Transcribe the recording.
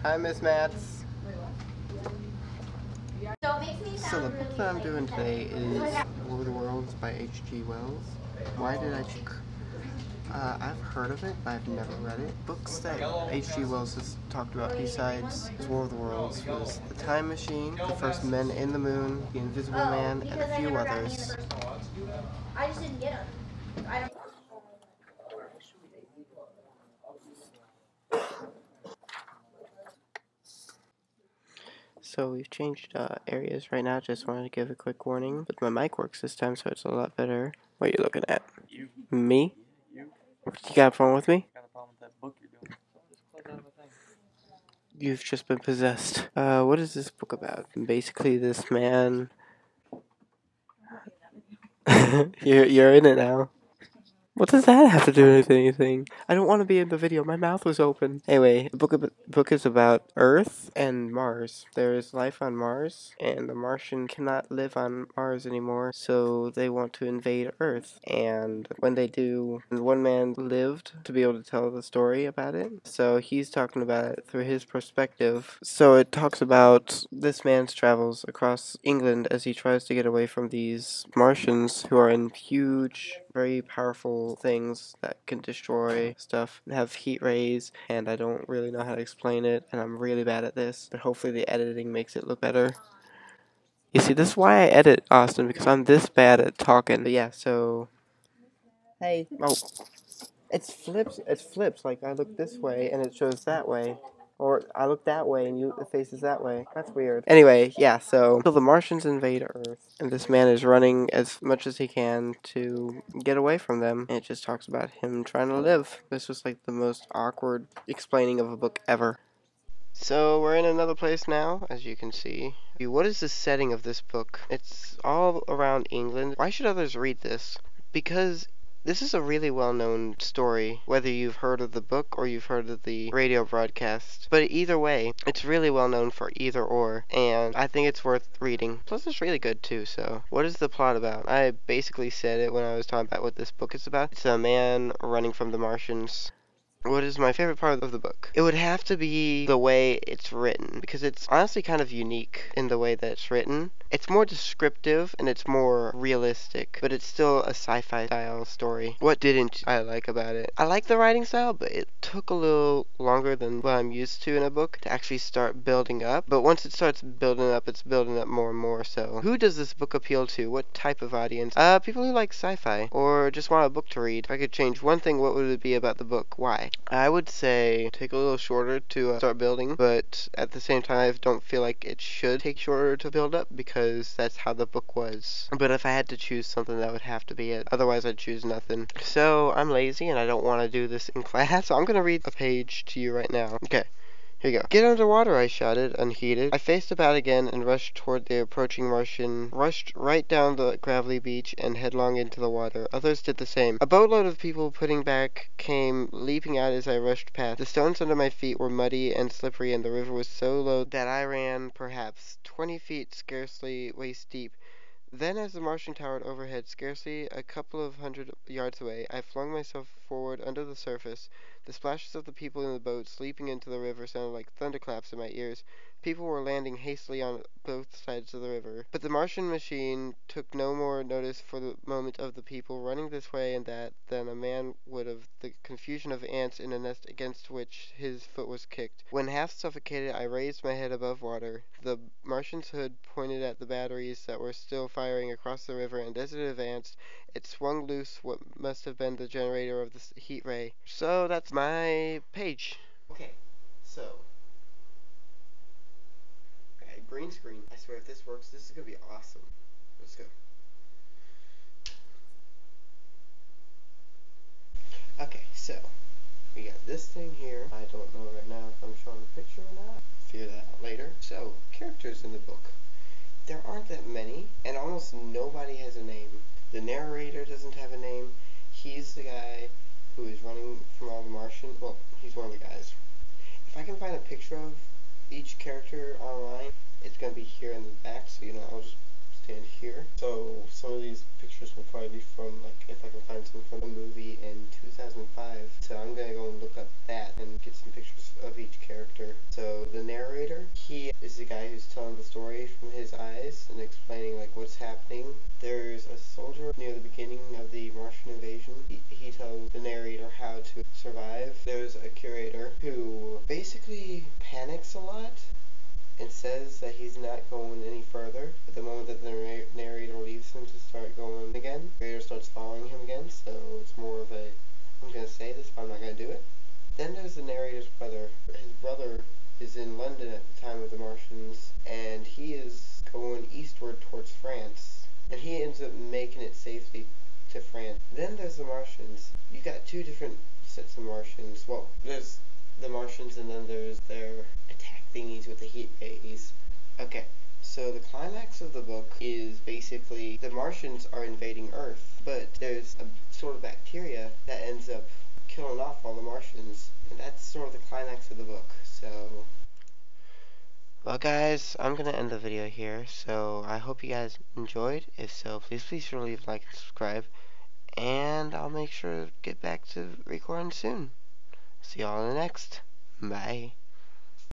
Hi, Miss Mats. So it makes me So sound the book really that I'm like doing today is pathetic. War of the Worlds by H.G. Wells. Why did I pick? I've heard of it, but I've never read it. Books that H.G. Wells has talked about besides War of the Worlds was The Time Machine, The First Men in the Moon, The Invisible Man, and a few others. I just didn't get them. I don't. So we've changed areas right now. Just wanted to give a quick warning. But my mic works this time, so it's a lot better. What are you looking at? You. Me? You. You got a problem with me? Got a problem with that book you're doing. So just close out of the thing. You've just been possessed. What is this book about? Basically, this man. you're in it now. What does that have to do with anything? I don't want to be in the video. My mouth was open. Anyway, the book is about Earth and Mars. There is life on Mars, and the Martian cannot live on Mars anymore, so they want to invade Earth. And when they do, one man lived to be able to tell the story about it. So he's talking about it through his perspective. So it talks about this man's travels across England as he tries to get away from these Martians who are in huge, very powerful things that can destroy stuff and have heat rays, and I don't really know how to explain it, and I'm really bad at this, but hopefully the editing makes it look better. You see, this is why I edit, Austin, because I'm this bad at talking. But yeah, so... Hey. Oh. It's flips, like I look this way and it shows that way. Or I look that way and it faces that way. That's weird. Anyway, yeah, so the Martians invade Earth, and this man is running as much as he can to get away from them. And it just talks about him trying to live. This was like the most awkward explaining of a book ever. So we're in another place now, as you can see. What is the setting of this book? It's all around England. Why should others read this? Because this is a really well-known story, whether you've heard of the book or you've heard of the radio broadcast. But either way, it's really well-known for either or, and I think it's worth reading. Plus, it's really good too, so. What is the plot about? I basically said it when I was talking about what this book is about. It's a man running from the Martians. What is my favorite part of the book? It would have to be the way it's written, because it's honestly kind of unique in the way that it's written. It's more descriptive and it's more realistic, but it's still a sci-fi style story. What didn't I like about it? I like the writing style, but it took a little longer than what I'm used to in a book to actually start building up. But once it starts building up, it's building up more and more. So who does this book appeal to? What type of audience? People who like sci-fi or just want a book to read. If I could change one thing, what would it be about the book? Why? I would say take a little shorter to start building, but at the same time, I don't feel like it should take shorter to build up because that's how the book was. But if I had to choose something, that would have to be it. Otherwise, I'd choose nothing. So I'm lazy and I don't want to do this in class, so I'm going to read a page to you right now. Okay. Here you go. Get underwater, I shouted, unheeded. I faced about again and rushed toward the approaching Martian, rushed right down the gravelly beach and headlong into the water. Others did the same. A boatload of people putting back came leaping out as I rushed past. The stones under my feet were muddy and slippery, and the river was so low that I ran perhaps 20 feet, scarcely waist deep. Then, as the Martian towered overhead, scarcely a couple of hundred yards away, I flung myself forward under the surface. The splashes of the people in the boats leaping into the river sounded like thunderclaps in my ears. People were landing hastily on both sides of the river. But the Martian machine took no more notice for the moment of the people running this way and that than a man would of the confusion of ants in a nest against which his foot was kicked. When half suffocated, I raised my head above water. The Martian's hood pointed at the batteries that were still firing across the river, and as it advanced, it swung loose what must have been the generator of the heat ray. So that's my page. Okay, so I had green screen. I swear if this works, this is gonna be awesome. Let's go. Okay, so we got this thing here. I don't know right now if I'm showing a picture or not. Figure that out later. So, characters in the book. There aren't that many, and almost nobody has a name. The narrator doesn't have a name. He's the guy who is running from all the Martians. Well, he's one of the guys. If I can find a picture of each character online, it's going to be here in the back, so I'll just stand here. So some of these pictures will probably be from, like, if I can find some from a movie in 2005. So I'm going to go and look up that and get some pictures of each character. So the is the guy who's telling the story from his eyes and explaining like what's happening. There's a soldier near the beginning of the Martian invasion. He tells the narrator how to survive. There's a curator who basically panics a lot and says that he's not going any further. But the moment that the narrator leaves him to start going again, the narrator starts following him again, so it's more of a, I'm going to say this, but I'm not going to do it. Then there's the narrator's brother. His brother is in London at the time of the Martians, and he is going eastward towards France. And he ends up making it safely to France. Then there's the Martians. You've got two different sets of Martians. Well, there's the Martians and then there's their attack thingies with the heat rays. Okay, so the climax of the book is basically the Martians are invading Earth, but there's a sort of bacteria that ends up killing off all the Martians, and that's sort of the climax of the book. So, well guys, I'm gonna end the video here, so I hope you guys enjoyed. If so, please be sure to leave a like and subscribe, and I'll make sure to get back to recording soon. See y'all in the next. Bye.